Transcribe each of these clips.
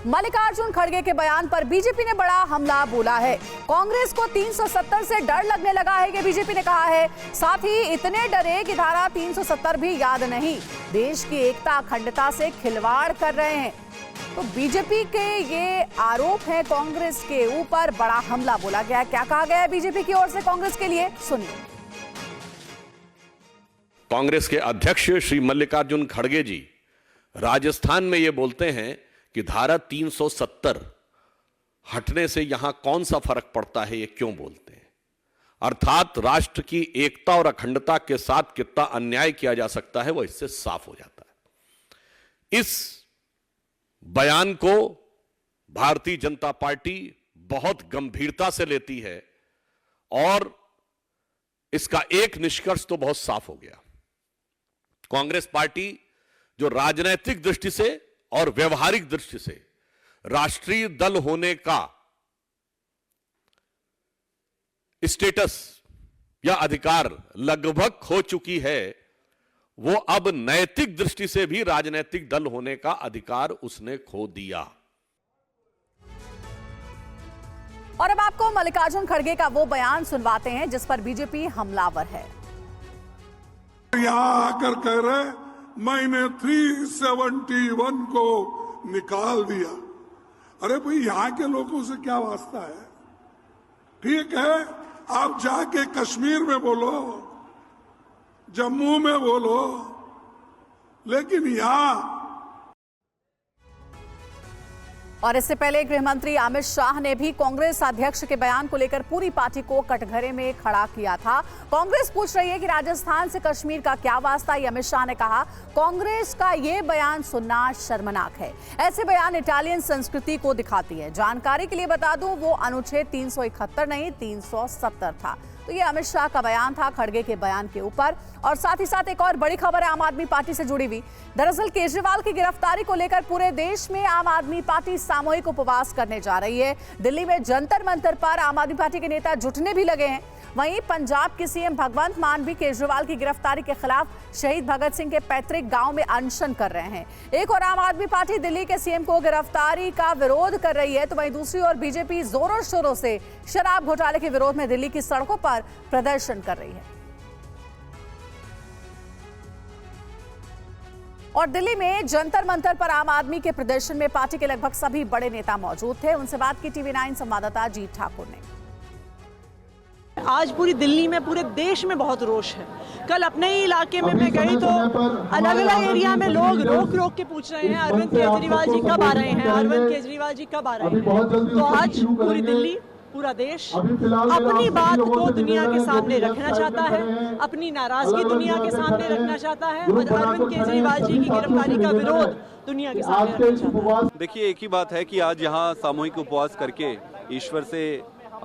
मल्लिकार्जुन खड़गे के बयान पर बीजेपी ने बड़ा हमला बोला है। कांग्रेस को 370 से डर लगने लगा है कि बीजेपी ने कहा है। साथ ही इतने डरे कि धारा 370 भी याद नहीं, देश की एकता अखंडता से खिलवाड़ कर रहे हैं। तो बीजेपी के ये आरोप है कांग्रेस के ऊपर, बड़ा हमला बोला गया है। क्या कहा गया है बीजेपी की ओर से कांग्रेस के लिए, सुनिए। कांग्रेस के अध्यक्ष श्री मल्लिकार्जुन खड़गे जी राजस्थान में ये बोलते हैं कि धारा 370 हटने से यहां कौन सा फर्क पड़ता है, ये क्यों बोलते हैं। अर्थात राष्ट्र की एकता और अखंडता के साथ कितना अन्याय किया जा सकता है वो इससे साफ हो जाता है। इस बयान को भारतीय जनता पार्टी बहुत गंभीरता से लेती है और इसका एक निष्कर्ष तो बहुत साफ हो गया। कांग्रेस पार्टी जो राजनीतिक दृष्टि से और व्यवहारिक दृष्टि से राष्ट्रीय दल होने का स्टेटस या अधिकार लगभग खो चुकी है, वो अब नैतिक दृष्टि से भी राजनीतिक दल होने का अधिकार उसने खो दिया। और अब आपको मल्लिकार्जुन खड़गे का वो बयान सुनवाते हैं जिस पर बीजेपी हमलावर है। यहां आकर कह रहे मैंने 371 को निकाल दिया। अरे भाई, यहां के लोगों से क्या वास्ता है? ठीक है, आप जाके कश्मीर में बोलो, जम्मू में बोलो, लेकिन यहां। और इससे पहले गृह मंत्री अमित शाह ने भी कांग्रेस अध्यक्ष के बयान को लेकर पूरी पार्टी को कटघरे में खड़ा किया था। कांग्रेस पूछ रही है कि राजस्थान से कश्मीर का क्या वास्ता। अमित शाह ने कहा कांग्रेस का ये बयान सुनना शर्मनाक है। ऐसे बयान इटालियन संस्कृति को दिखाती है। जानकारी के लिए बता दूं, वो अनुच्छेद 371 नहीं 370 था। तो ये अमित शाह का बयान था खड़गे के बयान के ऊपर। और साथ ही साथ एक और बड़ी खबर है आम आदमी पार्टी से जुड़ी हुई। दरअसल केजरीवाल की गिरफ्तारी को लेकर पूरे देश में आम आदमी पार्टी सामूहिक उपवास करने जा रही है। दिल्ली में जंतर मंतर पर आम आदमी पार्टी के नेता जुटने भी लगे हैं। वहीं पंजाब के सीएम भगवंत मान भी केजरीवाल की गिरफ्तारी के खिलाफ शहीद भगत सिंह के पैतृक गांव में अनशन कर रहे हैं। एक और आम आदमी पार्टी दिल्ली के सीएम को गिरफ्तारी का विरोध कर रही है, तो वहीं दूसरी ओर बीजेपी जोरों शोरों से शराब घोटाले के विरोध में दिल्ली की सड़कों पर प्रदर्शन कर रही है। और दिल्ली में जंतर मंतर पर आम आदमी के प्रदर्शन में पार्टी के लगभग सभी बड़े नेता मौजूद थे। उनसे बात की टीवी 9 संवाददाता जीत ठाकुर ने। आज पूरी दिल्ली में, पूरे देश में बहुत रोष है। कल अपने ही इलाके में मैं गई तो अलग अलग एरिया में लोग रोक के पूछ रहे हैं अरविंद केजरीवाल जी कब आ रहे हैं, अरविंद केजरीवाल जी कब आ रहे हैं। तो आज पूरी दिल्ली, पूरा देश अपनी बात को दुनिया के सामने रखना चाहता है, अपनी नाराजगी दुनिया के सामने रखना चाहता है और अरविंद केजरीवाल जी की गिरफ्तारी का विरोध दुनिया के सामने रखना चाहता है। देखिए, एक ही बात है कि आज यहाँ सामूहिक उपवास करके ईश्वर से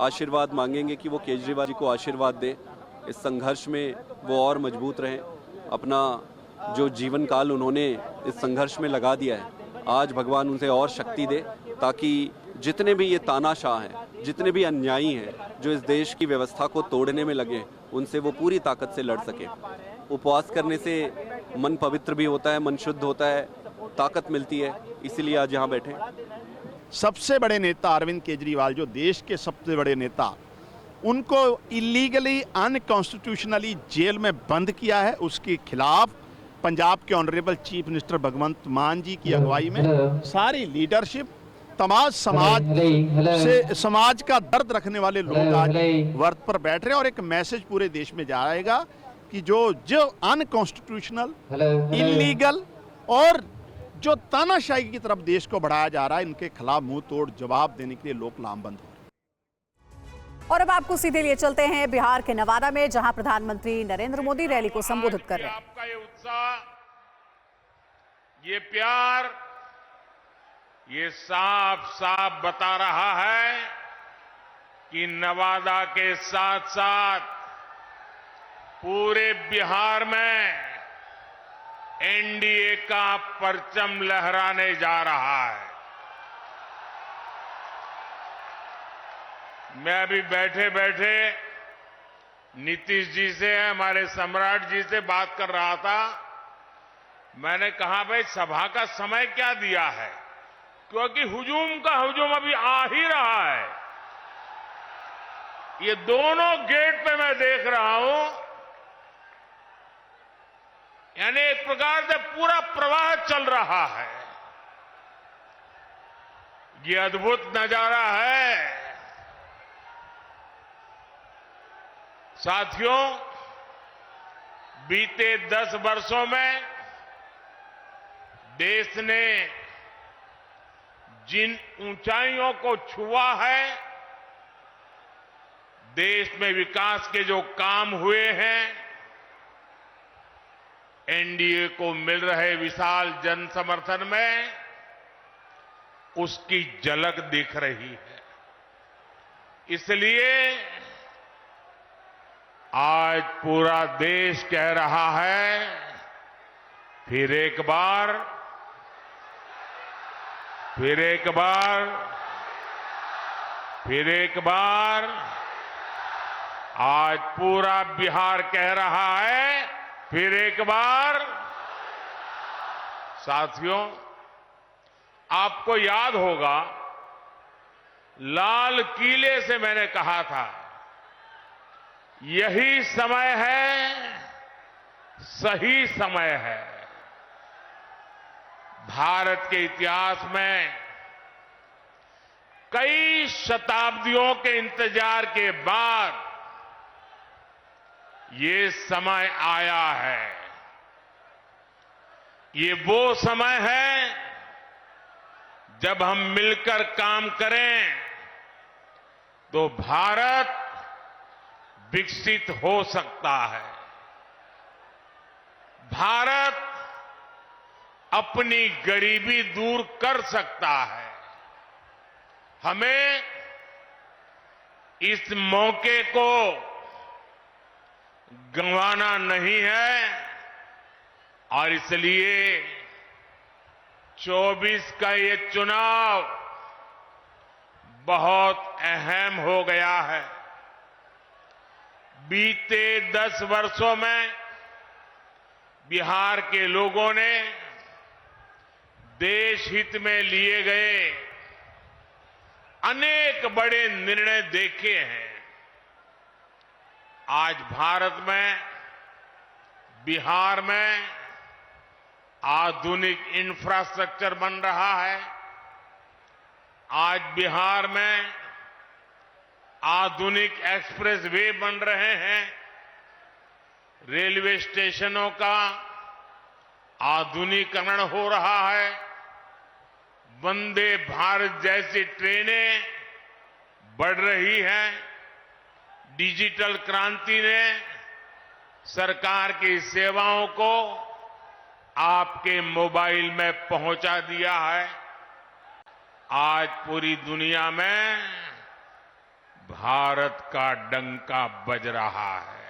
आशीर्वाद मांगेंगे कि वो केजरीवाल जी को आशीर्वाद दे, इस संघर्ष में वो और मजबूत रहें। अपना जो जीवन काल उन्होंने इस संघर्ष में लगा दिया है, आज भगवान उनसे और शक्ति दे ताकि जितने भी ये तानाशाह हैं, जितने भी अन्यायी हैं जो इस देश की व्यवस्था को तोड़ने में लगे, उनसे वो पूरी ताकत से लड़ सके। उपवास करने से मन पवित्र भी होता है, मन शुद्ध होता है, ताकत मिलती है, इसीलिए आज यहाँ बैठे। सबसे बड़े नेता अरविंद केजरीवाल, जो देश के सबसे बड़े नेता, उनको इलीगली अनकॉन्स्टिट्यूशनली जेल में बंद किया है। उसके खिलाफ पंजाब के ऑनरेबल चीफ मिनिस्टर भगवंत मान जी की अगुवाई में सारी लीडरशिप, तमाम समाज का दर्द रखने वाले लोग आज वर्त पर बैठ रहे हैं। और एक मैसेज पूरे देश में जाएगा कि जो अनकॉन्स्टिट्यूशनल, इलीगल और जो तानाशाही की तरफ देश को बढ़ाया जा रहा है, इनके खिलाफ मुंह तोड़ जवाब देने के लिए लोग लामबंद हो रहे हैं। और अब आपको सीधे लिए चलते हैं बिहार के नवादा में, जहां प्रधानमंत्री नरेंद्र मोदी रैली को संबोधित कर रहे हैं। आपका ये उत्साह, ये प्यार, ये साफ साफ बता रहा है कि नवादा के साथ साथ पूरे बिहार में एनडीए का परचम लहराने जा रहा है। मैं अभी बैठे बैठे नीतीश जी से, हमारे सम्राट जी से बात कर रहा था। मैंने कहा भाई, सभा का समय क्या दिया है, क्योंकि हुजूम का हुजूम अभी आ ही रहा है। ये दोनों गेट पे मैं देख रहा हूं, यानी एक प्रकार से पूरा प्रवाह चल रहा है। ये अद्भुत नजारा है। साथियों, बीते 10 वर्षों में देश ने जिन ऊंचाइयों को छुआ है, देश में विकास के जो काम हुए हैं, एनडीए को मिल रहे विशाल जन समर्थन में उसकी झलक दिख रही है। इसलिए आज पूरा देश कह रहा है, फिर एक बार, फिर एक बार, फिर एक बार, आज पूरा बिहार कह रहा है, फिर एक बार। साथियों, आपको याद होगा, लाल किले से मैंने कहा था, यही समय है, सही समय है। भारत के इतिहास में कई शताब्दियों के इंतजार के बाद ये समय आया है। ये वो समय है जब हम मिलकर काम करें तो भारत विकसित हो सकता है। भारत अपनी गरीबी दूर कर सकता है। हमें इस मौके को गंवाना नहीं है और इसलिए 24 का ये चुनाव बहुत अहम हो गया है। बीते 10 वर्षों में बिहार के लोगों ने देश हित में लिए गए अनेक बड़े निर्णय देखे हैं। आज भारत में, बिहार में आधुनिक इंफ्रास्ट्रक्चर बन रहा है। आज बिहार में आधुनिक एक्सप्रेस वे बन रहे हैं। रेलवे स्टेशनों का आधुनिकीकरण हो रहा है। वंदे भारत जैसी ट्रेनें बढ़ रही हैं। डिजिटल क्रांति ने सरकार की सेवाओं को आपके मोबाइल में पहुंचा दिया है। आज पूरी दुनिया में भारत का डंका बज रहा है।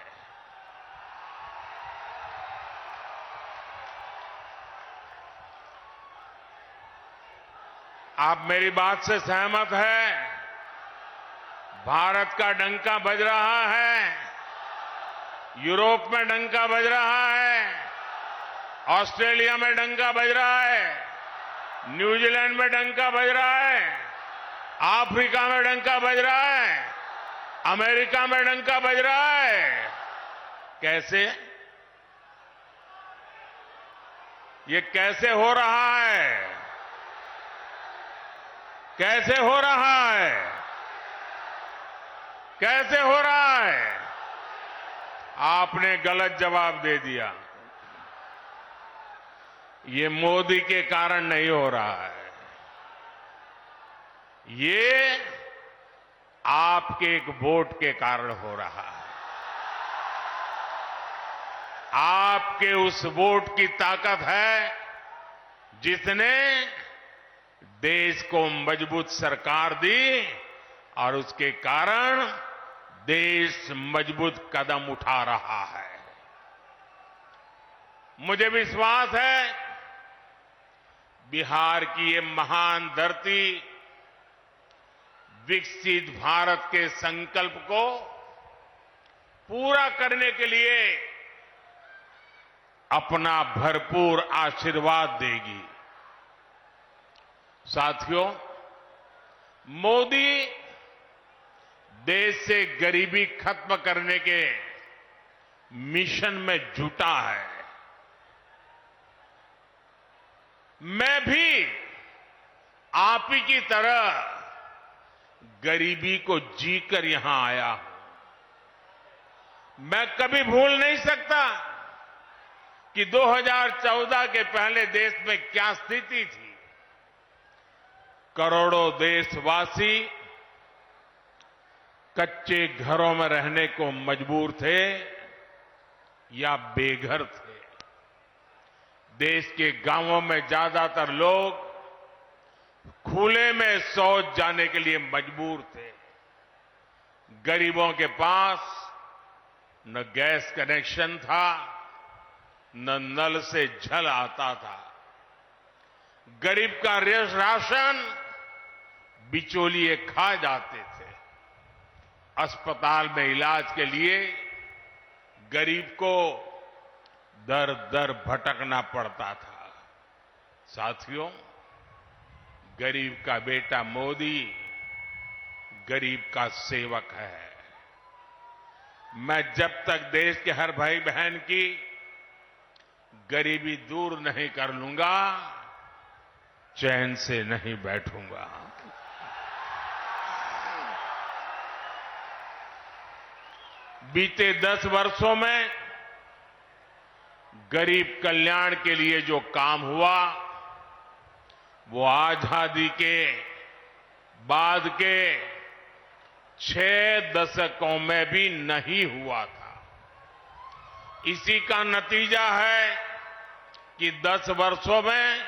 आप मेरी बात से सहमत हैं? भारत का डंका बज रहा है। यूरोप में डंका बज रहा है। ऑस्ट्रेलिया में डंका बज रहा है। न्यूजीलैंड में डंका बज रहा है। अफ्रीका में डंका बज रहा है। अमेरिका में डंका बज रहा है। कैसे? ये कैसे हो रहा है? कैसे हो रहा है? कैसे हो रहा है? आपने गलत जवाब दे दिया। ये मोदी के कारण नहीं हो रहा है। ये आपके एक वोट के कारण हो रहा है। आपके उस वोट की ताकत है जिसने देश को मजबूत सरकार दी और उसके कारण देश मजबूत कदम उठा रहा है। मुझे विश्वास है बिहार की ये महान धरती विकसित भारत के संकल्प को पूरा करने के लिए अपना भरपूर आशीर्वाद देगी। साथियों, मोदी देश से गरीबी खत्म करने के मिशन में जुटा है। मैं भी आप ही की तरह गरीबी को जीकर यहां आया हूं। मैं कभी भूल नहीं सकता कि 2014 के पहले देश में क्या स्थिति थी। करोड़ों देशवासी कच्चे घरों में रहने को मजबूर थे या बेघर थे। देश के गांवों में ज्यादातर लोग खुले में शौच जाने के लिए मजबूर थे। गरीबों के पास न गैस कनेक्शन था, न नल से जल आता था। गरीब का राशन बिचौलिए खा जाते थे। अस्पताल में इलाज के लिए गरीब को दर दर भटकना पड़ता था। साथियों, गरीब का बेटा मोदी गरीब का सेवक है। मैं जब तक देश के हर भाई बहन की गरीबी दूर नहीं कर लूंगा, चैन से नहीं बैठूंगा। बीते 10 वर्षों में गरीब कल्याण के लिए जो काम हुआ, वो आजादी के बाद के 6 दशकों में भी नहीं हुआ था। इसी का नतीजा है कि 10 वर्षों में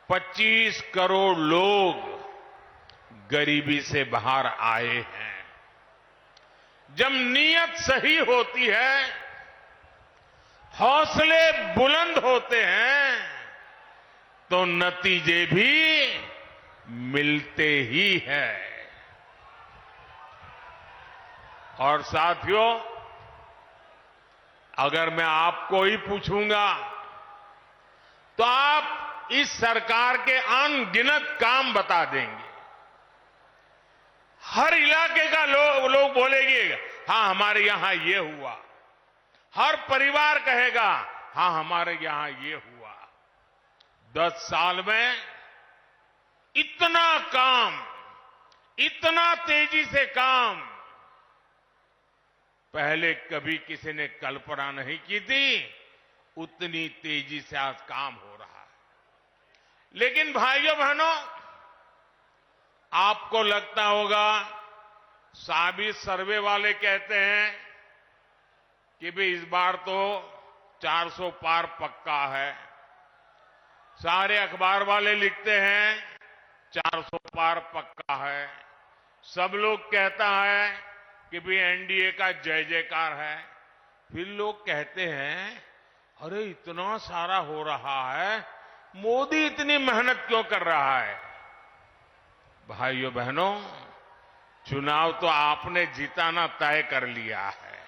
25 करोड़ लोग गरीबी से बाहर आए हैं। जब नीयत सही होती है, हौसले बुलंद होते हैं, तो नतीजे भी मिलते ही हैं। और साथियों, अगर मैं आपको ही पूछूंगा तो आप इस सरकार के अनगिनत काम बता देंगे। हर इलाके का लोग बोलेंगे, हां हमारे यहां ये हुआ। हर परिवार कहेगा, हां हमारे यहां ये हुआ। 10 साल में इतना काम, इतना तेजी से काम पहले कभी किसी ने कल्पना नहीं की थी। उतनी तेजी से आज काम हो रहा है। लेकिन भाइयों बहनों, आपको लगता होगा, साबित सर्वे वाले कहते हैं कि भाई इस बार तो 400 पार पक्का है। सारे अखबार वाले लिखते हैं 400 पार पक्का है। सब लोग कहता है कि भाई एनडीए का जय जयकार है। फिर लोग कहते हैं, अरे इतना सारा हो रहा है, मोदी इतनी मेहनत क्यों कर रहा है? भाइयों बहनों, चुनाव तो आपने जिताना तय कर लिया है।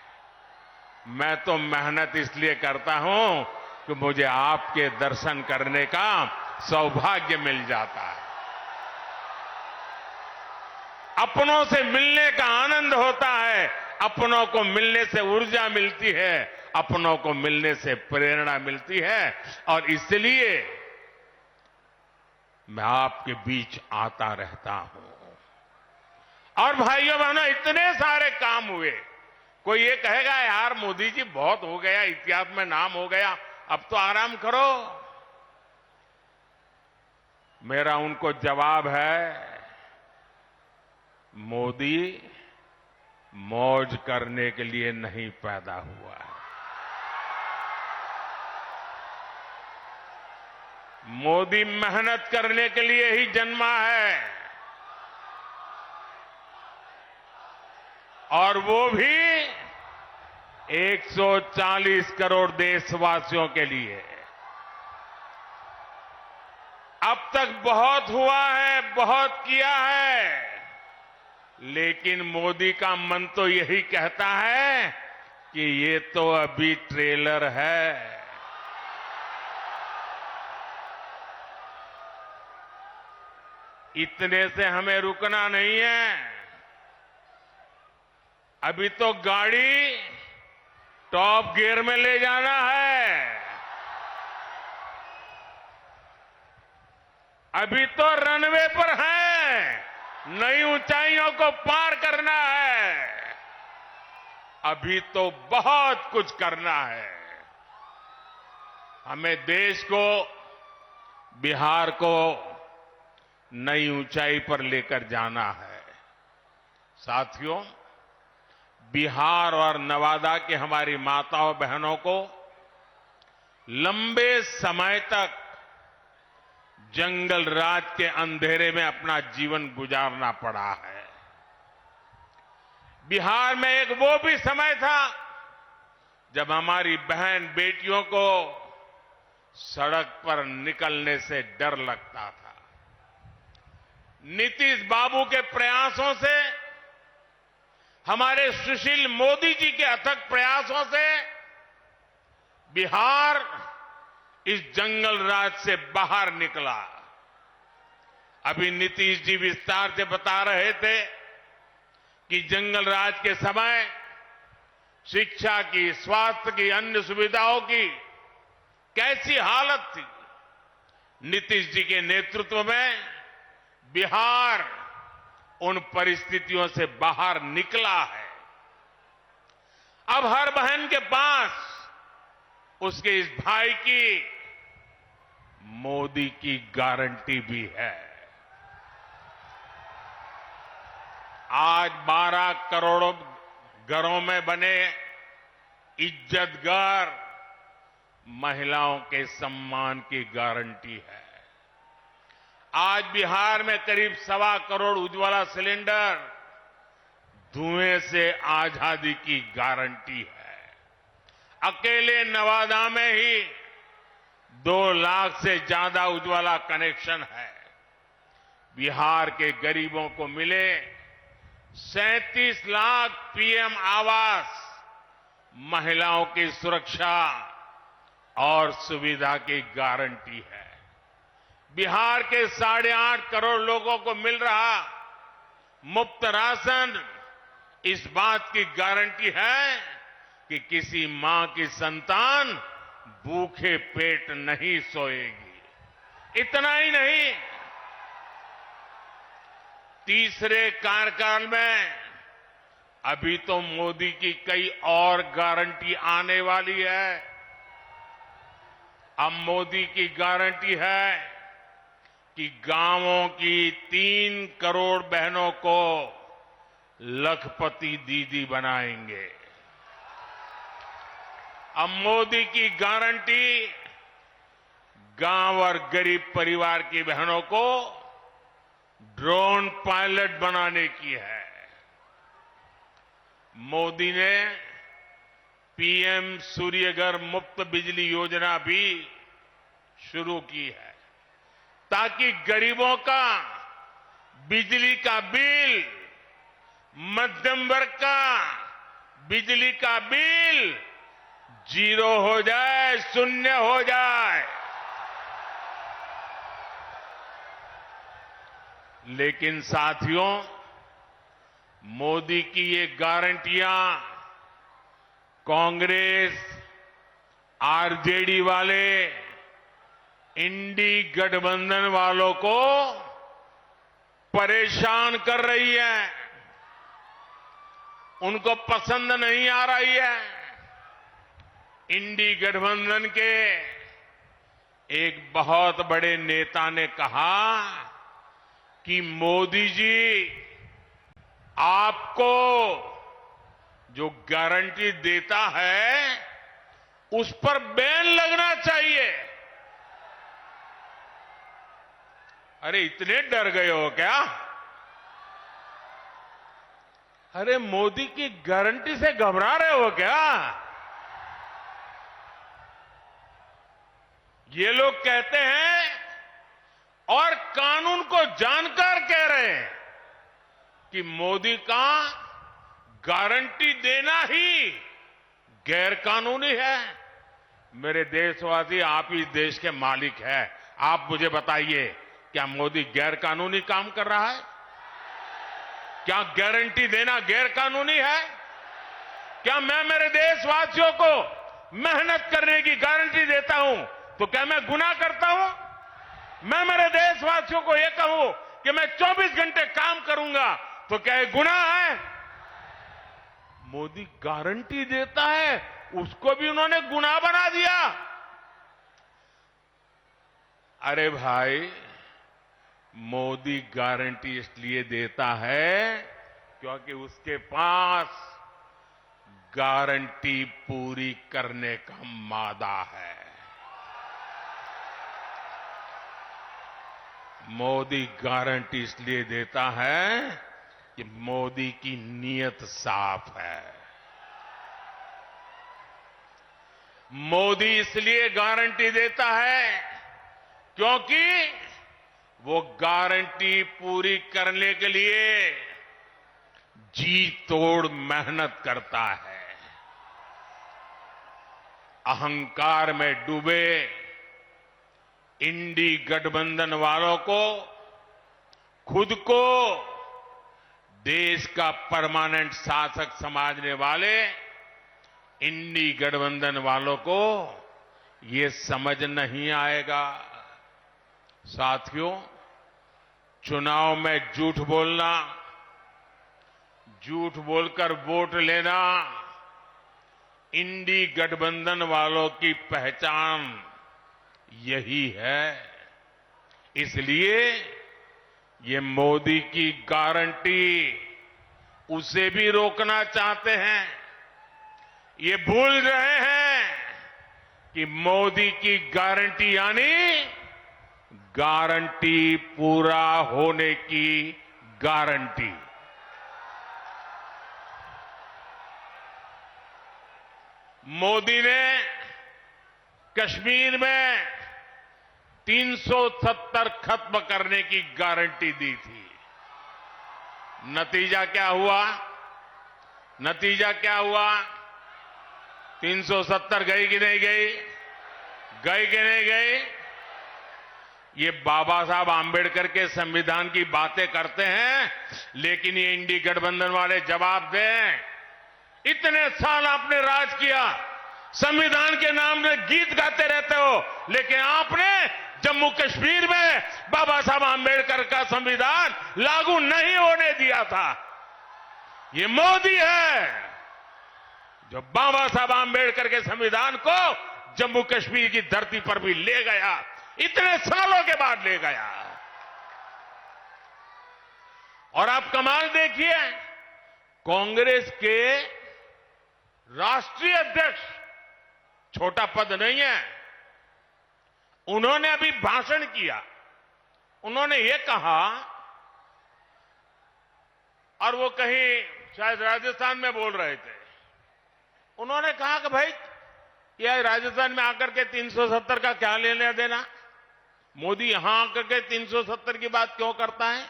मैं तो मेहनत इसलिए करता हूं कि मुझे आपके दर्शन करने का सौभाग्य मिल जाता है। अपनों से मिलने का आनंद होता है। अपनों को मिलने से ऊर्जा मिलती है, अपनों को मिलने से प्रेरणा मिलती है। और इसलिए मैं आपके बीच आता रहता हूं। और भाइयों बहनों, इतने सारे काम हुए। कोई ये कहेगा, यार मोदी जी बहुत हो गया, इतिहास में नाम हो गया, अब तो आराम करो। मेरा उनको जवाब है, मोदी मौज करने के लिए नहीं पैदा हुआ है। मोदी मेहनत करने के लिए ही जन्मा है, और वो भी 140 करोड़ देशवासियों के लिए। अब तक बहुत हुआ है, बहुत किया है, लेकिन मोदी का मन तो यही कहता है कि ये तो अभी ट्रेलर है। इतने से हमें रुकना नहीं है। अभी तो गाड़ी टॉप गियर में ले जाना है। अभी तो रनवे पर है, नई ऊंचाइयों को पार करना है। अभी तो बहुत कुछ करना है। हमें देश को, बिहार को नई ऊंचाई पर लेकर जाना है। साथियों, बिहार और नवादा की हमारी माताओं बहनों को लंबे समय तक जंगल राज के अंधेरे में अपना जीवन गुजारना पड़ा है। बिहार में एक वो भी समय था जब हमारी बहन बेटियों को सड़क पर निकलने से डर लगता था। नीतीश बाबू के प्रयासों से, हमारे सुशील मोदी जी के अथक प्रयासों से बिहार इस जंगल राज से बाहर निकला। अभी नीतीश जी विस्तार से बता रहे थे कि जंगल राज के समय शिक्षा की, स्वास्थ्य की, अन्य सुविधाओं की कैसी हालत थी। नीतीश जी के नेतृत्व में बिहार उन परिस्थितियों से बाहर निकला है। अब हर बहन के पास उसके इस भाई की मोदी की गारंटी भी है। आज 12 करोड़ घरों में बने इज्जतघर महिलाओं के सम्मान की गारंटी है। आज बिहार में करीब 1.25 करोड़ उज्ज्वला सिलेंडर धुएं से आजादी की गारंटी है। अकेले नवादा में ही 2 लाख से ज्यादा उज्ज्वला कनेक्शन है। बिहार के गरीबों को मिले 37 लाख पीएम आवास महिलाओं की सुरक्षा और सुविधा की गारंटी है। बिहार के 8.5 करोड़ लोगों को मिल रहा मुफ्त राशन इस बात की गारंटी है कि किसी मां की संतान भूखे पेट नहीं सोएगी। इतना ही नहीं, तीसरे कार्यकाल में अभी तो मोदी की कई और गारंटी आने वाली है। अब मोदी की गारंटी है कि गांवों की 3 करोड़ बहनों को लखपति दीदी बनाएंगे। अब मोदी की गारंटी गांव और गरीब परिवार की बहनों को ड्रोन पायलट बनाने की है। मोदी ने पीएम सूर्यघर मुफ्त बिजली योजना भी शुरू की है ताकि गरीबों का बिजली का बिल, मध्यम वर्ग का बिजली का बिल 0 हो जाए, शून्य हो जाए। लेकिन साथियों, मोदी की ये गारंटियां कांग्रेस, आरजेडी वाले, इंडी गठबंधन वालों को परेशान कर रही है, उनको पसंद नहीं आ रही है। इंडी गठबंधन के एक बहुत बड़े नेता ने कहा कि मोदी जी आपको जो गारंटी देता है उस पर बैन लगना चाहिए। अरे इतने डर गए हो क्या? अरे मोदी की गारंटी से घबरा रहे हो क्या? ये लोग कहते हैं और कानून को जानकर कह रहे हैं कि मोदी का गारंटी देना ही गैर कानूनी है। मेरे देशवासी, आप इस देश के मालिक हैं। आप मुझे बताइए क्या मोदी गैर कानूनी काम कर रहा है? क्या गारंटी देना गैर कानूनी है? क्या मैं मेरे देशवासियों को मेहनत करने की गारंटी देता हूं तो क्या मैं गुनाह करता हूं? मैं मेरे देशवासियों को यह कहूं कि मैं 24 घंटे काम करूंगा तो क्या ये गुनाह है? मोदी गारंटी देता है, उसको भी उन्होंने गुनाह बना दिया। अरे भाई, मोदी गारंटी इसलिए देता है क्योंकि उसके पास गारंटी पूरी करने का मादा है। मोदी गारंटी इसलिए देता है कि मोदी की नीयत साफ है। मोदी इसलिए गारंटी देता है क्योंकि वो गारंटी पूरी करने के लिए जी तोड़ मेहनत करता है। अहंकार में डूबे इंडी गठबंधन वालों को खुद को देश का परमानेंट शासक समझने वाले इंडी गठबंधन वालों को ये समझ नहीं आएगा। साथियों, चुनाव में झूठ बोलना, झूठ बोलकर वोट लेना इंडी गठबंधन वालों की पहचान यही है। इसलिए ये मोदी की गारंटी उसे भी रोकना चाहते हैं। ये भूल रहे हैं कि मोदी की गारंटी यानी गारंटी पूरा होने की गारंटी। मोदी ने कश्मीर में 370 खत्म करने की गारंटी दी थी। नतीजा क्या हुआ? नतीजा क्या हुआ? 370 गई कि नहीं गई? गई कि नहीं गई? ये बाबा साहब आंबेडकर के संविधान की बातें करते हैं, लेकिन ये इंडी गठबंधन वाले जवाब दें। इतने साल आपने राज किया, संविधान के नाम में गीत गाते रहते हो, लेकिन आपने जम्मू कश्मीर में बाबा साहब आंबेडकर का संविधान लागू नहीं होने दिया था। ये मोदी है जो बाबा साहब आंबेडकर के संविधान को जम्मू कश्मीर की धरती पर भी ले गया, इतने सालों के बाद ले गया। और आप कमाल देखिए, कांग्रेस के राष्ट्रीय अध्यक्ष, छोटा पद नहीं है, उन्होंने अभी भाषण किया। उन्होंने ये कहा, और वो कहीं शायद राजस्थान में बोल रहे थे, उन्होंने कहा कि भाई ये राजस्थान में आकर के 370 का क्या लेना देना, मोदी यहां आकर के 370 की बात क्यों करता है।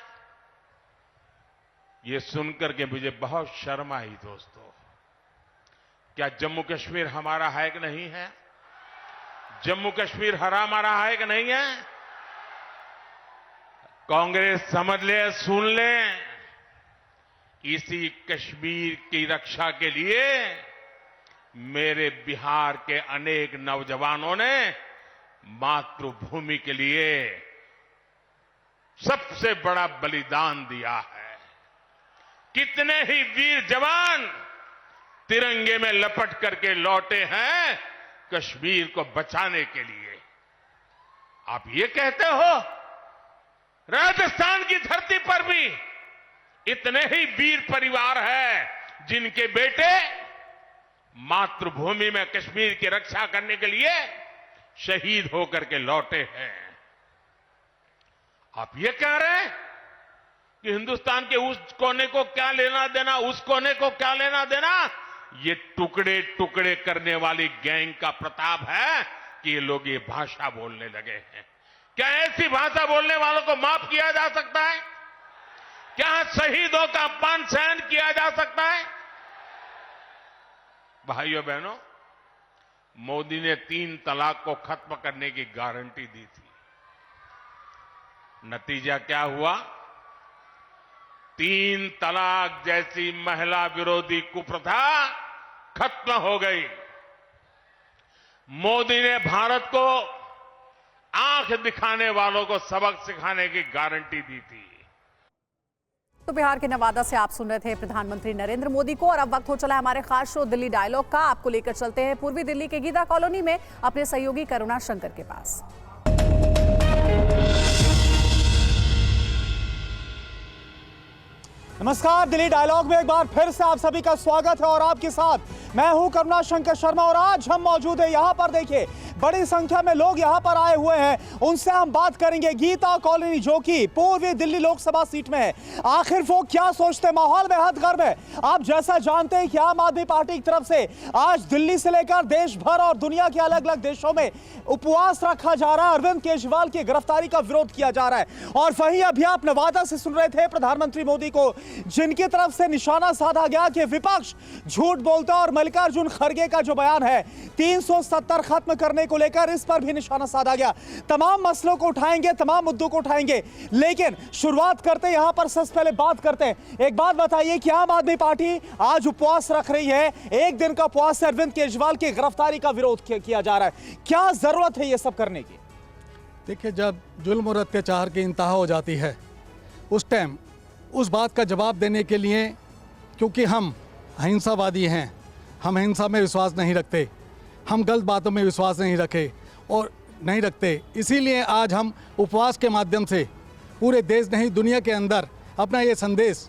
ये सुनकर के मुझे बहुत शर्म आई। दोस्तों, क्या जम्मू कश्मीर हमारा है कि नहीं है? जम्मू कश्मीर हमारा है कि नहीं है? कांग्रेस समझ ले, सुन ले, इसी कश्मीर की रक्षा के लिए मेरे बिहार के अनेक नौजवानों ने मातृभूमि के लिए सबसे बड़ा बलिदान दिया है। कितने ही वीर जवान तिरंगे में लपट करके लौटे हैं कश्मीर को बचाने के लिए। आप ये कहते हो राजस्थान की धरती पर भी इतने ही वीर परिवार हैं जिनके बेटे मातृभूमि में कश्मीर की रक्षा करने के लिए शहीद होकर के लौटे हैं। आप ये कह रहे हैं कि हिंदुस्तान के उस कोने को क्या लेना देना, उस कोने को क्या लेना देना। ये टुकड़े टुकड़े करने वाली गैंग का प्रताप है कि ये लोग ये भाषा बोलने लगे हैं। क्या ऐसी भाषा बोलने वालों को माफ किया जा सकता है? क्या शहीदों का अपमान सहन किया जा सकता है? भाइयों बहनों, मोदी ने 3 तलाक को खत्म करने की गारंटी दी थी, नतीजा क्या हुआ? 3 तलाक जैसी महिला विरोधी कुप्रथा खत्म हो गई। मोदी ने भारत को आंख दिखाने वालों को सबक सिखाने की गारंटी दी थी। तो बिहार के नवादा से आप सुन रहे थे प्रधानमंत्री नरेंद्र मोदी को। और अब वक्त हो चला है हमारे खास शो दिल्ली डायलॉग का। आपको लेकर चलते हैं पूर्वी दिल्ली के गीता कॉलोनी में अपने सहयोगी करुणा शंकर के पास। नमस्कार, दिल्ली डायलॉग में एक बार फिर से आप सभी का स्वागत है और आपके साथ मैं हूं करुणा शंकर शर्मा। और आज हम मौजूद हैं यहां पर, देखिए बड़ी संख्या में लोग यहां पर आए हुए हैं। उनसे हम बात करेंगे गीता कॉलोनी जो कि पूर्वी दिल्ली लोकसभा सीट में है। आखिर वो क्या सोचते हैं, माहौल बेहद गर्म है। आप जैसा जानते हैं कि आम आदमी पार्टी की तरफ से आज दिल्ली से लेकर देश भर और दुनिया के अलग अलग देशों में उपवास रखा जा रहा है। अरविंद केजरीवाल की गिरफ्तारी का विरोध किया जा रहा है। और वहीं अभी आप नवादा से सुन रहे थे प्रधानमंत्री मोदी को, जिनकी तरफ से निशाना साधा गया कि विपक्ष झूठ बोलता है। और मल्लिकार्जुन खड़गे का जो बयान है 370 खत्म करने को लेकर, इस पर भी निशाना साधा गया। तमाम मसलों को उठाएंगे, तमाम मुद्दों को उठाएंगे, लेकिन शुरुआत करते हैं यहां पर सबसे पहले बात करते हैं। एक बात बताइए कि आम आदमी पार्टी आज उपवास रख रही है, एक दिन का उपवास से अरविंद केजरीवाल की गिरफ्तारी का विरोध किया जा रहा है। क्या जरूरत है ये सब करने की? देखिए, जब जुल्म और अत्याचार की इंतहा हो जाती है उस टाइम उस बात का जवाब देने के लिए, क्योंकि हम अहिंसावादी हैं, हम हिंसा में विश्वास नहीं रखते, हम गलत बातों में विश्वास नहीं रखते, इसीलिए आज हम उपवास के माध्यम से पूरे देश नहीं दुनिया के अंदर अपना ये संदेश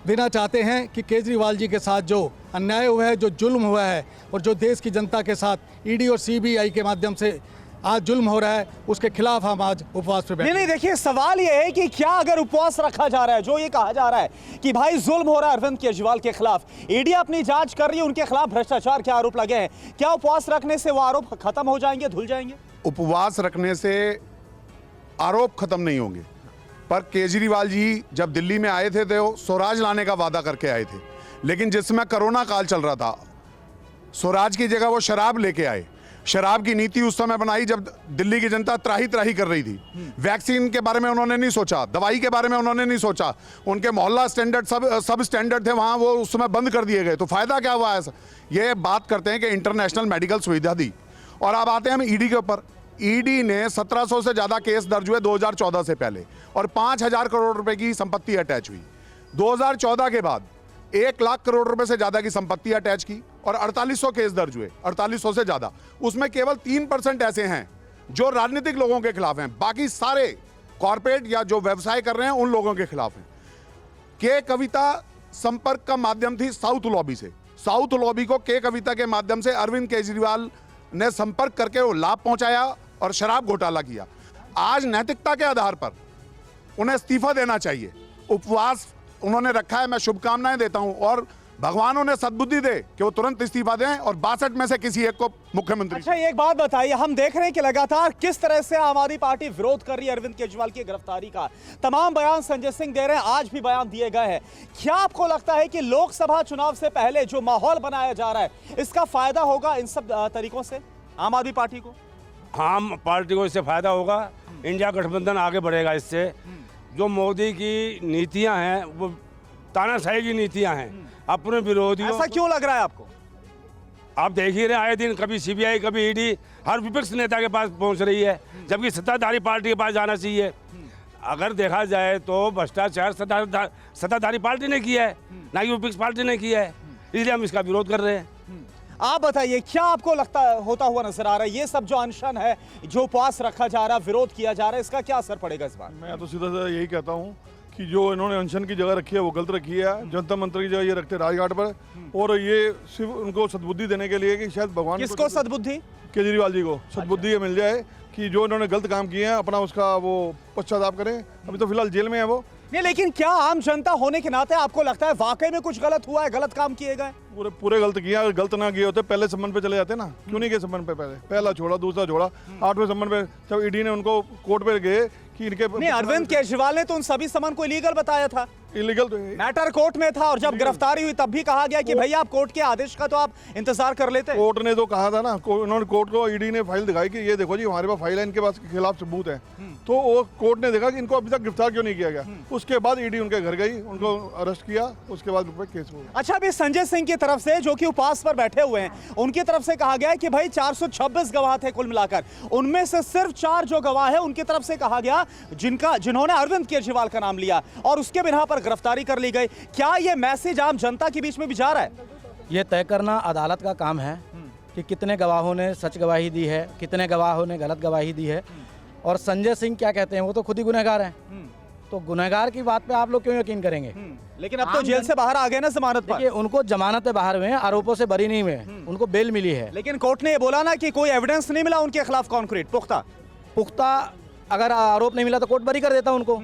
देना चाहते हैं कि केजरीवाल जी के साथ जो अन्याय हुआ है, जो जुल्म हुआ है और जो देश की जनता के साथ ईडी और सीबीआई के माध्यम से आज जुल्म हो रहा है, उसके खिलाफ हम आज उपवास पे बैठे। नहीं, देखिए सवाल ये है कि क्या अगर उपवास रखा जा रहा है, जो ये कहा जा रहा है कि भाई जुल्म हो रहा है अरविंद केजरीवाल के खिलाफ, ईडी अपनी जांच कर रही है, उनके खिलाफ भ्रष्टाचार के आरोप लगे हैं, क्या उपवास रखने से वो आरोप खत्म हो जाएंगे, धुल जाएंगे? उपवास रखने से आरोप खत्म नहीं होंगे, पर केजरीवाल जी जब दिल्ली में आए थे तो स्वराज लाने का वादा करके आए थे, लेकिन जिस समय कोरोना काल चल रहा था, स्वराज की जगह वो शराब लेके आए। शराब की नीति उस समय बनाई जब दिल्ली की जनता त्राही त्राही कर रही थी। वैक्सीन के बारे में उन्होंने नहीं सोचा, दवाई के बारे में उन्होंने नहीं सोचा, उनके मोहल्ला स्टैंडर्ड सब स्टैंडर्ड थे वहाँ, वो उस समय बंद कर दिए गए। तो फायदा क्या हुआ है? ये बात करते हैं कि इंटरनेशनल मेडिकल सुविधा दी। और अब आते हैं हम ईडी के ऊपर। ईडी ने 1700 से ज़्यादा केस दर्ज हुए 2014 से पहले और 5000 करोड़ रुपए की संपत्ति अटैच हुई। 2014 के बाद 1 लाख करोड़ रुपए से ज्यादा की संपत्ति अटैच की और 4800 केस दर्ज हुए, 4800 से ज्यादा। उसमें केवल 3% ऐसे हैं जो राजनीतिक लोगों के खिलाफ हैं, बाकी सारे कॉर्पोरेट या जो व्यवसाय कर रहे हैं उन लोगों के खिलाफ हैं। के कविता संपर्क का माध्यम थी साउथ लॉबी से। साउथ लॉबी को के कविता के माध्यम से अरविंद केजरीवाल ने संपर्क करके वो लाभ पहुंचाया और शराब घोटाला किया। आज नैतिकता के आधार पर उन्हें इस्तीफा देना चाहिए। उपवास उन्होंने रखा है, मैं शुभकामनाएं देता हूं और भगवान उन्हें सद्बुद्धि दे कि वो तुरंत इस्तीफा दें और 62 में से किसी एक को मुख्यमंत्री। अच्छा, एक बात बताइए, हम देख रहे हैं कि लगातार किस तरह से आम आदमी पार्टी विरोध कर रही है अरविंद केजरीवाल की गिरफ्तारी का। तमाम बयान संजय सिंह दे रहे हैं, आज भी बयान दिए गए हैं। क्या आपको लगता है कि लोकसभा चुनाव से पहले जो माहौल बनाया जा रहा है, इसका फायदा होगा इन सब तरीकों से आम आदमी पार्टी को? आम पार्टी को इससे फायदा होगा, इंडिया गठबंधन आगे बढ़ेगा इससे। जो मोदी की नीतियां हैं वो तानाशाही की नीतियां हैं, अपने विरोधियों। ऐसा क्यों लग रहा है आपको? आप देख ही रहे, आए दिन कभी सीबीआई कभी ईडी हर विपक्ष नेता के पास पहुंच रही है, जबकि सत्ताधारी पार्टी के पास जाना चाहिए। अगर देखा जाए तो भ्रष्टाचार सत्ताधारी पार्टी ने किया है, ना कि विपक्ष पार्टी ने किया है, इसलिए हम इसका विरोध कर रहे हैं। आप बताइए, क्या आपको लगता होता हुआ नजर आ रहा है ये सब जो अनशन है, जो उपवास रखा जा रहा है, विरोध किया जा रहा है, इसका क्या असर पड़ेगा इस बार? मैं तो सीधा सीधा यही कहता हूँ कि जो इन्होंने अनशन की जगह रखी है वो गलत रखी है। जनता मंत्र की जगह ये रखते राजघाट पर, और ये सिर्फ उनको सद्बुद्धि देने के लिए कि शायद भगवान किसको सद्बुद्धि? केजरीवाल जी को सद्बुद्धि मिल जाए कि जो इन्होंने गलत काम किए हैं अपना उसका वो पश्चाताप करें। अभी तो फिलहाल जेल में है वो। नहीं, लेकिन क्या आम जनता होने के नाते आपको लगता है वाकई में कुछ गलत हुआ है, गलत काम किए गए? पूरे गलत किया। अगर गलत ना किए होते पहले सम्मन पे चले जाते ना, क्यों नहीं गए सम्मन पे? पहला छोड़ा, दूसरा छोड़ा, 8वें सम्मन पे जब ईडी ने उनको कोर्ट पे गए कि इनके नहीं, अरविंद केजरीवाल ने तो उन सभी समन को इलीगल बताया था। इलीगल तो मैटर कोर्ट में था और जब गिरफ्तारी हुई तब भी कहा गया कि भैया आप कोर्ट के आदेश का तो आप इंतजार कर लेते। कोर्ट ने तो कहा था ना, उन्होंने कोर्ट को ईडी ने फाइल दिखाई कि ये देखो जी हमारे पास फाइल है, इनके पास खिलाफ सबूत है। तो वो कोर्ट ने देखा कि इनको अभी तक गिरफ्तार क्यों नहीं किया गया। उसके बाद ईडी उनके घर गई, उनको अरेस्ट किया, उसके बाद केस हुआ। अच्छा, अभी संजय सिंह की तरफ से जो कि उपवास पर बैठे हुए हैं, उनकी तरफ से कहा गया है कि भाई 426 गवाह थे कुल मिलाकर, उनमें से सिर्फ 4 जो गवाह है उनकी तरफ से कहा गया जिन्होंने अरविंद केजरीवाल का नाम लिया और उसके बिना पर गिरफ्तारी कर ली गई। क्या ये मैसेज आम जनता के बीच में भी जा रहा है? ये तय करना अदालत का काम है कि कितने गवाहों ने सच गवाही दी है, कितने गवाहों ने गलत गवाही दी है। और संजय सिंह क्या कहते हैं, वो तो खुद ही गुनहगार हैं। तो गुनहगार की बात पे आप लोग क्यों यकीन करेंगे? लेकिन अब तो जेल से बाहर आ गए ना जमानत पर। उनको जमानत पे बाहर हुए हैं, आरोपों से बरी नहीं हुए, उनको बेल मिली है। लेकिन कोर्ट ने ये बोला ना कि कोई एविडेंस नहीं मिला उनके खिलाफ कॉन्क्रीट पुख्ता अगर आरोप नहीं मिला तो कोर्ट बरी कर देता उनको।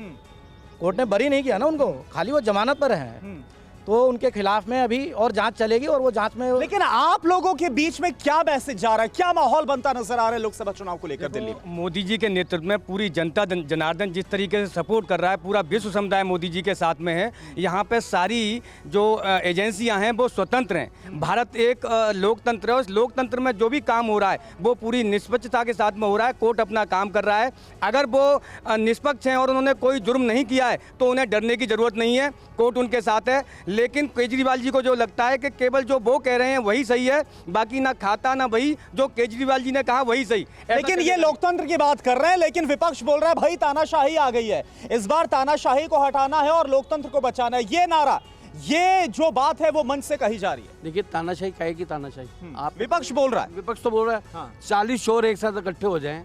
कोर्ट ने बरी नहीं किया ना उनको, खाली वो जमानत पर हैं। तो उनके खिलाफ में अभी और जांच चलेगी और वो जांच में। लेकिन आप लोगों के बीच में क्या मैसेज जा रहा है, क्या माहौल बनता नजर आ रहा है लोकसभा चुनाव को लेकर दिल्ली में? मोदी जी के नेतृत्व में पूरी जनता जनार्दन जिस तरीके से सपोर्ट कर रहा है, पूरा विश्व समुदाय मोदी जी के साथ में है। यहाँ पे सारी जो एजेंसियां हैं वो स्वतंत्र हैं। भारत एक लोकतंत्र है, उस लोकतंत्र में जो भी काम हो रहा है वो पूरी निष्पक्षता के साथ में हो रहा है। कोर्ट अपना काम कर रहा है। अगर वो निष्पक्ष हैं और उन्होंने कोई जुर्म नहीं किया है तो उन्हें डरने की जरूरत नहीं है, कोर्ट उनके साथ है। लेकिन केजरीवाल जी को जो लगता है कि केवल जो वो कह रहे हैं वही सही है, बाकी ना खाता ना वही जो केजरीवाल जी ने कहा वही सही। लेकिन ये लोकतंत्र की बात कर रहे हैं, लेकिन विपक्ष बोल रहा है भाई तानाशाही आ गई है, इस बार तानाशाही को हटाना है और लोकतंत्र को बचाना है। ये नारा, ये जो बात है वो मंच से कही जा रही है। देखिए, तानाशाही काहे की तानाशाही? आप विपक्ष बोल रहा है, विपक्ष तो बोल रहा है 40 चोर एक साथ इकट्ठे हो जाएं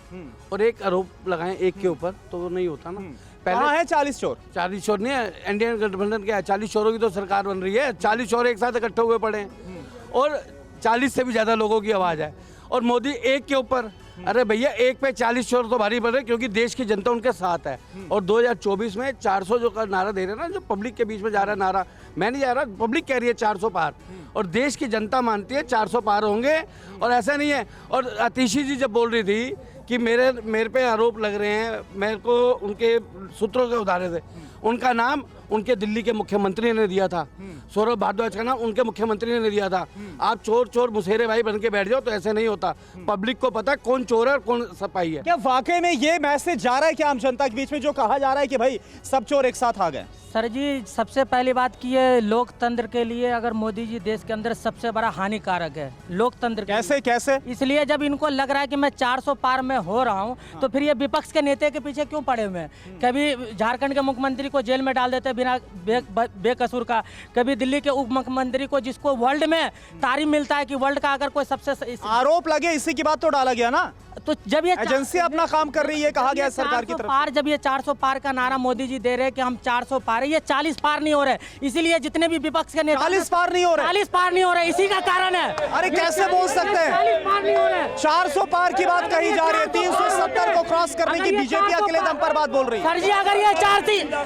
और एक आरोप लगाएं एक के ऊपर, तो वो नहीं होता ना। पहले है 40 चोर, 40 चोर नहीं है, इंडियन गठबंधन क्या है, 40 चोरों की तो सरकार बन रही है। 40 चोर एक साथ इकट्ठे हुए पड़े हैं और 40 से भी ज्यादा लोगों की आवाज है और मोदी एक के ऊपर। अरे भैया, एक पे 40 चोर तो भारी पड़ रहे, क्योंकि देश की जनता उनके साथ है। और 2024 में 400 जो का नारा दे रहे हैं ना, जो पब्लिक के बीच में जा रहा है नारा, मैं नहीं जा रहा, पब्लिक कह रही है 400 पार, और देश की जनता मानती है 400 पार होंगे। और ऐसा नहीं है। और आतिशी जी जब बोल रही थी कि मेरे पे आरोप लग रहे हैं, मेरे को उनके सूत्रों के उदाहरण थे, उनका नाम उनके दिल्ली के मुख्यमंत्री ने दिया था, सौरभ भारद्वाज का नाम उनके मुख्यमंत्री ने दिया था। आप चोर चोर मुसेरे भाई बन के बैठ जाओ तो ऐसे नहीं होता। पब्लिक को पता कौन चोर है और कौन सपाई है। क्या वाकई में ये मैसेज जा रहा है कि आम जनता के बीच में जो कहा जा रहा है कि भाई सब चोर एक साथ आ गए? सर जी, सबसे पहली बात की है लोकतंत्र के लिए अगर मोदी जी देश के अंदर सबसे बड़ा हानिकारक है लोकतंत्र। कैसे? इसलिए जब इनको लग रहा है कि मैं 400 पार में हो रहा हूं, तो फिर ये विपक्ष के नेता के पीछे क्यों पड़े हुए हैं? कभी झारखंड के मुख्यमंत्री को जेल में डाल देते बिना बेकसूर का, कभी दिल्ली के उप मुख्यमंत्री को, जिसको वर्ल्ड में तारीफ मिलता है कि वर्ल्ड का अगर कोई सबसे आरोप लगे, इसी की बात तो डाला गया ना। तो जब ये एजेंसी अपना काम कर रही है, कहा गया सरकार की तरफ पार, जब ये 400 पार का नारा मोदी जी दे रहे हैं कि हम 400 पार है, ये 40 पार नहीं हो रहे। इसीलिए जितने भी विपक्ष के नेता 40 पार नहीं हो रहे, 40 पार नहीं हो रहे, इसी का कारण है। अरे कैसे बोल सकते हैं 40 पार नहीं हो रहे? 400 पार की बात कही जा रही है, 370 को क्रॉस करने की बीजेपी अकेले दम पर बात बोल रही है। सर जी,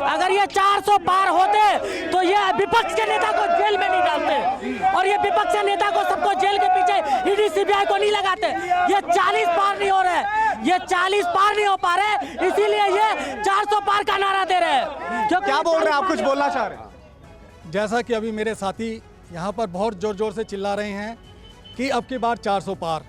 अगर ये 400 पार होते तो ये विपक्ष के नेता को जेल में नहीं डालते और ये विपक्ष के नेता को सबको जेल के पीछे ईडी सीबीआई को नहीं लगाते। ये 40 पार नहीं हो रहे, ये 40 पार नहीं हो पा रहे, इसीलिए ये 400 पार का नारा दे रहे हैं। क्या बोल रहे हैं आप, कुछ बोलना चाह रहे हैं? जैसा कि अभी मेरे साथी यहाँ पर बहुत जोर जोर से चिल्ला रहे हैं कि अब की बार 400 पार,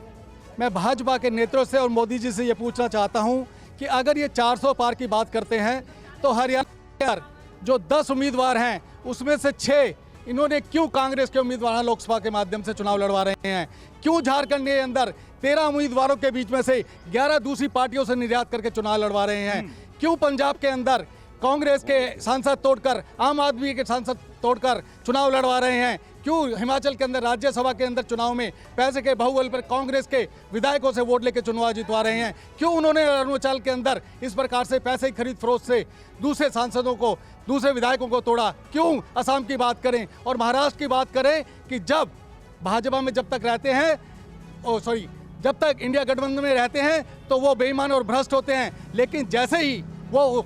मैं भाजपा के नेतृत्व से और मोदी जी से ये पूछना चाहता हूँ कि अगर ये 400 पार की बात करते हैं तो हरियाणा जो 10 उम्मीदवार हैं उसमें से 6 इन्होंने क्यों कांग्रेस के उम्मीदवार लोकसभा के माध्यम से चुनाव लड़वा रहे हैं? क्यों झारखंड के अंदर 13 उम्मीदवारों के बीच में से 11 दूसरी पार्टियों से निर्यात करके चुनाव लड़वा रहे हैं? क्यों पंजाब के अंदर कांग्रेस के सांसद तोड़कर, आम आदमी के सांसद तोड़कर चुनाव लड़वा रहे हैं? क्यों हिमाचल के अंदर राज्यसभा के अंदर चुनाव में पैसे के बाहुबल पर कांग्रेस के विधायकों से वोट लेकर चुनाव जितवा रहे हैं? क्यों उन्होंने अरुणाचल के अंदर इस प्रकार से पैसे खरीद फरोख्त से दूसरे सांसदों को, दूसरे विधायकों को तोड़ा? क्यों असम की बात करें और महाराष्ट्र की बात करें कि जब भाजपा में जब तक रहते हैं, जब तक इंडिया गठबंधन में रहते हैं तो वो बेईमान और भ्रष्ट होते हैं, लेकिन जैसे ही वो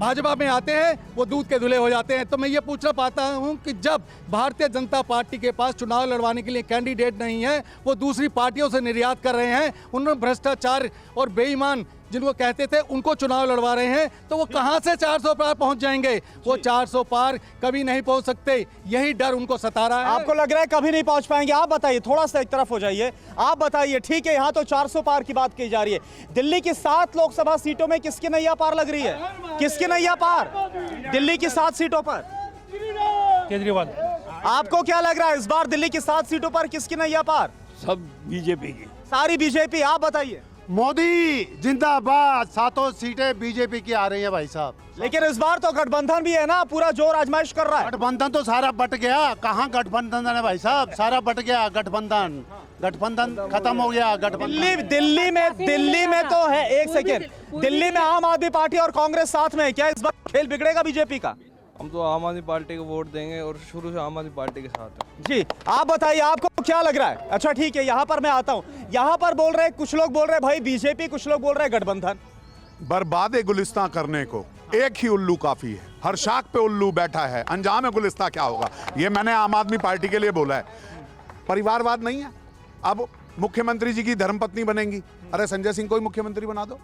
भाजपा में आते हैं वो दूध के धुले हो जाते हैं। तो मैं ये पूछना पाता हूँ कि जब भारतीय जनता पार्टी के पास चुनाव लड़वाने के लिए कैंडिडेट नहीं है, वो दूसरी पार्टियों से निर्यात कर रहे हैं, उन्होंने भ्रष्टाचार और बेईमान जिनको कहते थे उनको चुनाव लड़वा रहे हैं, तो वो कहां से 400 पार पहुंच जाएंगे? वो 400 पार कभी नहीं पहुंच सकते, यही डर उनको सता रहा है। आपको लग रहा है कभी नहीं पहुंच पाएंगे? आप बताइए, थोड़ा सा एक तरफ हो जाइए, आप बताइए। ठीक है, यहाँ तो 400 पार की बात की जा रही है। दिल्ली की 7 लोकसभा सीटों में किसकी नैया पार लग रही है? किसकी नैया पार दिल्ली की 7 सीटों पर? केजरीवाल। आपको क्या लग रहा है इस बार दिल्ली की 7 सीटों पर किसकी नैया पार? सब बीजेपी की। सारी बीजेपी। आप बताइए। मोदी जिंदाबाद, 7 सीटें बीजेपी की आ रही है भाई साहब। लेकिन इस बार तो गठबंधन भी है ना, पूरा जोर आजमाइश कर रहा है। गठबंधन तो सारा बट गया, कहाँ गठबंधन है भाई साहब? सारा बट गया गठबंधन, गठबंधन खत्म हो गया। गठबंधन दिल्ली में तो है, एक सेकेंड, दिल्ली में आम आदमी पार्टी और कांग्रेस साथ में है। क्या इस बार खेल बिगड़ेगा बीजेपी का? हम तो आम आदमी पार्टी को वोट देंगे और शुरू से आम आदमी पार्टी के साथ है। जी, आप बताइए आपको क्या लग रहा है? अच्छा ठीक है, यहाँ पर मैं आता हूँ। यहाँ पर बोल रहे, कुछ लोग बोल रहे भाई बीजेपी, कुछ लोग बोल रहे गठबंधन। बर्बाद गुलिस्तां करने को एक ही उल्लू काफी है। हर शाख पे उल्लू बैठा है, अंजाम गुलिस्तां क्या होगा? ये मैंने आम आदमी पार्टी के लिए बोला है। परिवारवाद नहीं है। अब मुख्यमंत्री जी की धर्मपत्नी बनेंगी, अरे संजय सिंह को ही मुख्यमंत्री बना दो,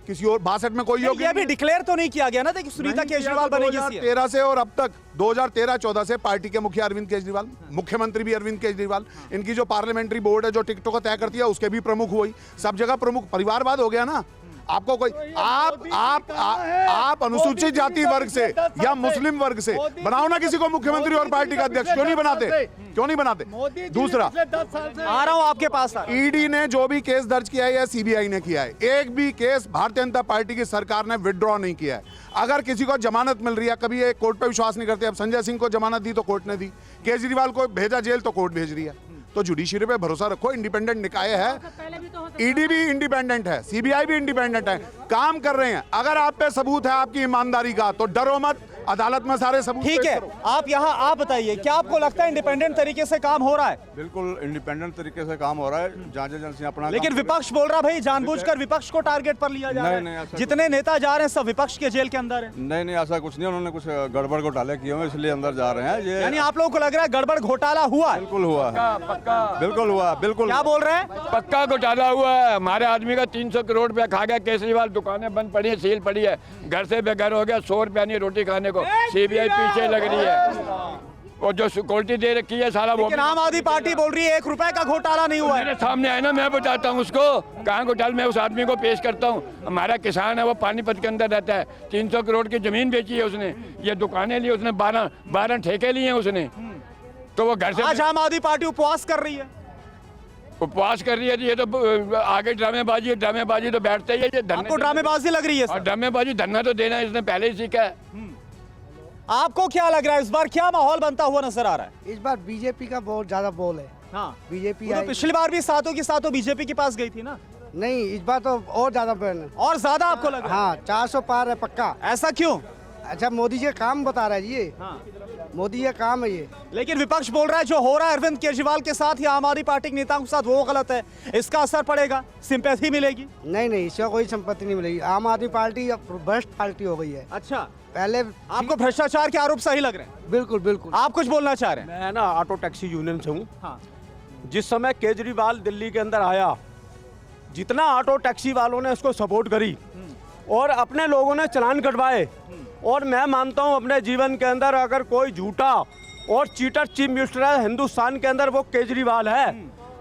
किसी और 62 में कोई योग्य। ये भी डिक्लेयर तो नहीं किया गया ना कि सुनीता केजरीवाल बनेगी। 2013 से और अब तक 2013-14 से पार्टी के मुखिया अरविंद केजरीवाल, मुख्यमंत्री भी अरविंद केजरीवाल, इनकी जो पार्लियामेंट्री बोर्ड है जो टिकटों को तय करती है उसके भी प्रमुख हुई, सब जगह प्रमुख। परिवारवाद हो गया ना। आपको कोई आप अनुसूचित जाति वर्ग से या मुस्लिम वर्ग से बनाओ ना किसी को मुख्यमंत्री और पार्टी का अध्यक्ष, क्यों नहीं बनाते? क्यों नहीं बनाते? दूसरा, आ रहा हूं आपके पास। ईडी ने जो भी केस दर्ज किया है या सीबीआई ने किया है, एक भी केस भारतीय जनता पार्टी की सरकार ने विड्रॉ नहीं किया है। अगर किसी को जमानत मिल रही है, कभी ये कोर्ट पे विश्वास नहीं करते। अब संजय सिंह को जमानत दी तो कोर्ट ने दी, केजरीवाल को भेजा जेल तो कोर्ट भेज रही है। तो जुडिशरी पे भरोसा रखो, इंडिपेंडेंट निकाय है। ईडी भी इंडिपेंडेंट है, सीबीआई भी इंडिपेंडेंट है, काम कर रहे हैं। अगर आप पे सबूत है आपकी ईमानदारी का तो डरो मत, अदालत में सारे सबूत। ठीक है, आप बताइए, क्या आपको लगता है इंडिपेंडेंट तरीके से काम हो रहा है? बिल्कुल इंडिपेंडेंट तरीके से काम हो रहा है, जांच एजेंसी अपना। लेकिन विपक्ष बोल रहा भाई जानबूझकर विपक्ष को टारगेट पर लिया जा रहा है। जितने नेता जा रहे हैं सब विपक्ष के जेल के अंदर है। नहीं, ऐसा कुछ नहीं, उन्होंने कुछ गड़बड़ घोटाले किए हुए इसलिए अंदर जा रहे हैं। ये यानी आप लोगों को लग रहा है गड़बड़ घोटाला हुआ है? बिल्कुल हुआ है, बिल्कुल हुआ, बिल्कुल। क्या बोल रहे हैं? पक्का घोटाला हुआ है। हमारे आदमी का 300 करोड़ रुपया खा गया केजरीवाल, दुकानें बंद पड़ी है, सील पड़ी है, घर से बेघर हो गया, 100 रुपया नहीं रोटी खाने को, सीबीआई पीछे लग रही है और जो सिक्योरिटी दे रखी है सारा वो। लेकिन आम आदमी पार्टी बोल रही है 1 रुपए का घोटाला नहीं हुआ है। मेरे सामने है ना, मैं बताता हूँ उसको कहाँ घोटाला। मैं उस आदमी को पेश करता हूँ। हमारा किसान है, वो पानीपत के अंदर रहता है, 300 करोड़ की जमीन बेची है उसने, ये दुकानें ली उसने, 12 ठेके लिए हैं उसने। तो वो घर से आज आम आदमी पार्टी उपवास कर रही है। उपवास कर रही है। ये तो आगे ड्रामेबाजी तो बैठते ही है। आपको ड्रामेबाजी लग रही है? और ड्रामेबाजी धरना तो देना इसने पहले ही सीखा है। आपको क्या लग रहा है इस बार क्या माहौल बनता हुआ नजर आ रहा है? इस बार बीजेपी का बहुत ज्यादा बोल है। हाँ, बीजेपी तो पिछली बार भी 7 की 7 बीजेपी के पास गई थी ना? नहीं, इस बार तो और ज्यादा और ज्यादा आपको लग रहा है? हाँ, 400 पार है पक्का। ऐसा क्यों? अच्छा, मोदी जी का काम बता रहा है ये। हाँ। मोदी का काम है ये। लेकिन विपक्ष बोल रहा है जो हो रहा है अरविंद केजरीवाल के साथ या आम आदमी पार्टी के नेताओं के साथ वो गलत है, इसका असर पड़ेगा, सिंपैथी मिलेगी। नहीं, इसका कोई संपत्ति नहीं मिलेगी। आम आदमी पार्टी भ्रष्ट पार्टी हो गई है। अच्छा, पहले आपको भ्रष्टाचार के आरोप सही लग रहे हैं? बिल्कुल। आप कुछ बोलना चाह रहे हैं? मैं ना ऑटो टैक्सी यूनियन से हूँ। हाँ। जिस समय केजरीवाल दिल्ली के अंदर आया, जितना ऑटो टैक्सी वालों ने उसको सपोर्ट करी और अपने लोगों ने चालान कटवाए, और मैं मानता हूं अपने जीवन के अंदर अगर कोई झूठा और चीटर चीफ मिनिस्टर है हिंदुस्तान के अंदर वो केजरीवाल है।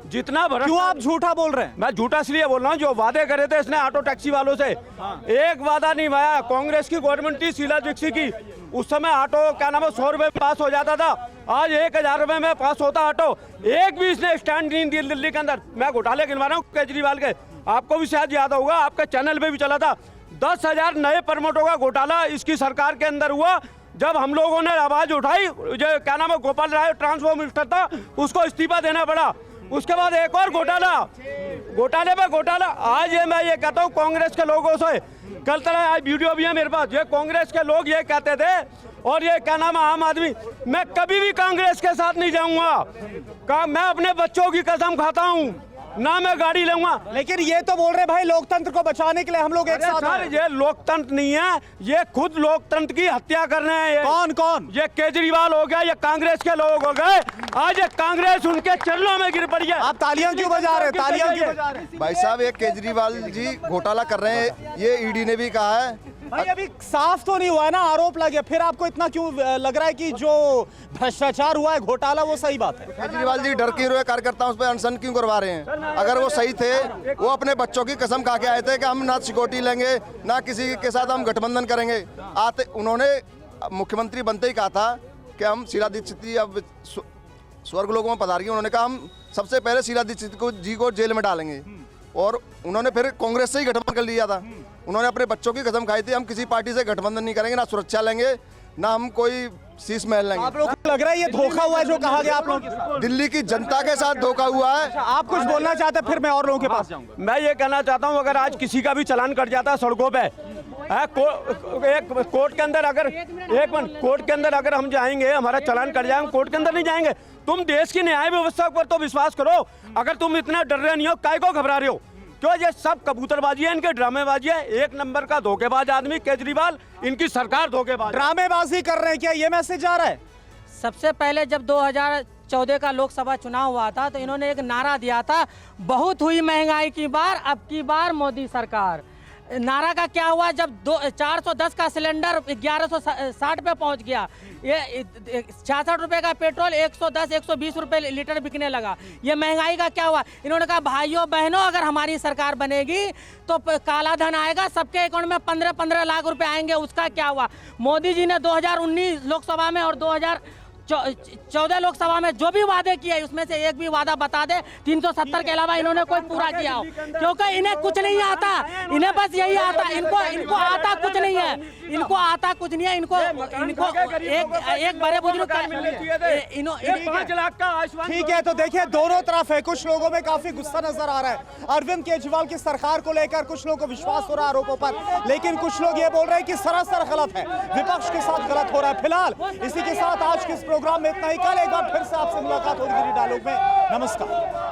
जितना भ्रष्ट। क्यों आप झूठा बोल रहे हैं? मैं झूठा इसलिए बोल रहा हूँ, जो वादे करे थे इसने ऑटो टैक्सी वालों से, एक वादा नहीं भाया। कांग्रेस की गवर्नमेंट थी शीला दीक्षित की, उस समय ऑटो क्या नाम है 100 रुपए में पास हो जाता था, आज 1000 रुपए में पास होता ऑटो। एक भी इसने स्टैंड नहीं दिया दिल्ली के अंदर। मैं घोटाले गिनवा रहा हूँ केजरीवाल के, आपको भी शायद याद होगा, आपके चैनल पे भी चला था। 10,000 नए परमिटों का घोटाला इसकी सरकार के अंदर हुआ। जब हम लोगों ने आवाज उठाई, जो क्या नाम है गोपाल राय ट्रांसपोर्ट मिनिस्टर था, उसको इस्तीफा देना पड़ा। उसके बाद एक और घोटाले पे घोटाला। आज ये मैं ये कहता हूँ कांग्रेस के लोगों से, कल तरह आज वीडियो भी है मेरे पास, ये कांग्रेस के लोग ये कहते थे, और ये क्या नाम है आम आदमी, मैं कभी भी कांग्रेस के साथ नहीं जाऊंगा। मैं अपने बच्चों की कसम खाता हूँ, ना मैं गाड़ी लूंगा। लेकिन ये तो बोल रहे भाई लोकतंत्र को बचाने के लिए हम लोग एक साथ सर, हैं। ये लोकतंत्र नहीं है, ये खुद लोकतंत्र की हत्या कर रहे हैं। कौन कौन? ये केजरीवाल हो गया, ये कांग्रेस के लोग हो गए। आज ये कांग्रेस उनके चरणों में गिर पड़ी है। आप तालियां क्यों बजा रहे हैं? तालियां क्यों बजा रहे हैं? भाई साहब, ये केजरीवाल जी घोटाला कर रहे हैं, ये ईडी ने भी कहा है। भाई अभी साफ तो नहीं हुआ है ना, आरोप लगे, फिर आपको इतना क्यों लग रहा है कि जो भ्रष्टाचार हुआ है, घोटाला, वो सही बात है? केजरीवाल जी डर क्यों रहे कार्यकर्ताओं उस पर अनशन क्यों करवा रहे हैं? अगर वो सही थे, वो अपने बच्चों की कसम खा के आए थे कि हम ना सिक्योरिटी लेंगे, ना किसी के साथ हम गठबंधन करेंगे। आते उन्होंने मुख्यमंत्री बनते ही कहा था कि हम शीला दीक्षित जी अब स्वर्ग लोगों में पधारी। उन्होंने कहा हम सबसे पहले शीला दीक्षित जी को जेल में डालेंगे, और उन्होंने फिर कांग्रेस से ही गठबंधन कर लिया था। उन्होंने अपने बच्चों की कसम खाई थी, हम किसी पार्टी से गठबंधन नहीं करेंगे, ना सुरक्षा लेंगे, ना हम कोई शीश महल लेंगे। आप लोग को लग रहा है ये धोखा हुआ है जो कहा गया आप लोगों के साथ? दिल्ली की जनता के साथ धोखा हुआ है। आप कुछ बोलना चाहते हैं, फिर मैं और लोगों के पास जाऊंगा। मैं ये कहना चाहता हूँ, अगर आज किसी का भी चालान कट जाता है सड़कों पे, एक कोर्ट के अंदर अगर कोर्ट के अंदर अगर हम जाएंगे, हमारा चालान कट जाएगा, कोर्ट के अंदर नहीं जाएंगे। तुम देश की न्याय व्यवस्था पर तो विश्वास करो। अगर तुम इतना डर रहे नहीं हो, काय को घबरा रहे हो? क्यों? ये सब कबूतरबाजी है, इनके ड्रामेबाजी है। एक नंबर का धोखेबाज आदमी केजरीवाल, इनकी सरकार धोखेबाज। ड्रामेबाजी कर रहे हैं क्या, ये मैसेज जा रहा है? सबसे पहले जब 2014 का लोकसभा चुनाव हुआ था तो इन्होंने एक नारा दिया था, बहुत हुई महंगाई की बार, अब की बार मोदी सरकार। नारा का क्या हुआ? जब 410 का सिलेंडर 1160 पे पहुंच गया, ये 66 रुपए का पेट्रोल 110-120 रुपए लीटर बिकने लगा। ये महंगाई का क्या हुआ? इन्होंने कहा भाइयों बहनों, अगर हमारी सरकार बनेगी तो काला धन आएगा, सबके अकाउंट में 15-15 लाख रुपए आएंगे। उसका क्या हुआ? मोदी जी ने 2019 लोकसभा में और 2014 लोकसभा में जो भी वादे किए, उसमें से एक भी वादा बता दे 370 के अलावा इन्होंने कोई पूरा किया हो? क्योंकि इन्हें कुछ नहीं आता, इन्हें बस यही आता, इनको आता कुछ नहीं है, इनको आता कुछ नहीं है। इनको एक बड़े बुजुर्ग ठीक है, तो देखिए दोनों तरफ है। कुछ लोगों में काफी गुस्सा नजर आ रहा है अरविंद केजरीवाल की सरकार को लेकर, कुछ लोगों को विश्वास हो रहा है आरोपों पर, लेकिन कुछ लोग ये बोल रहे हैं कि सरासर गलत है, विपक्ष के साथ गलत हो रहा है। फिलहाल इसी के साथ आज के इस प्रोग्राम में इतना ही। कल एक बार फिर से आपसे मुलाकात होगी डायलॉग में। नमस्कार।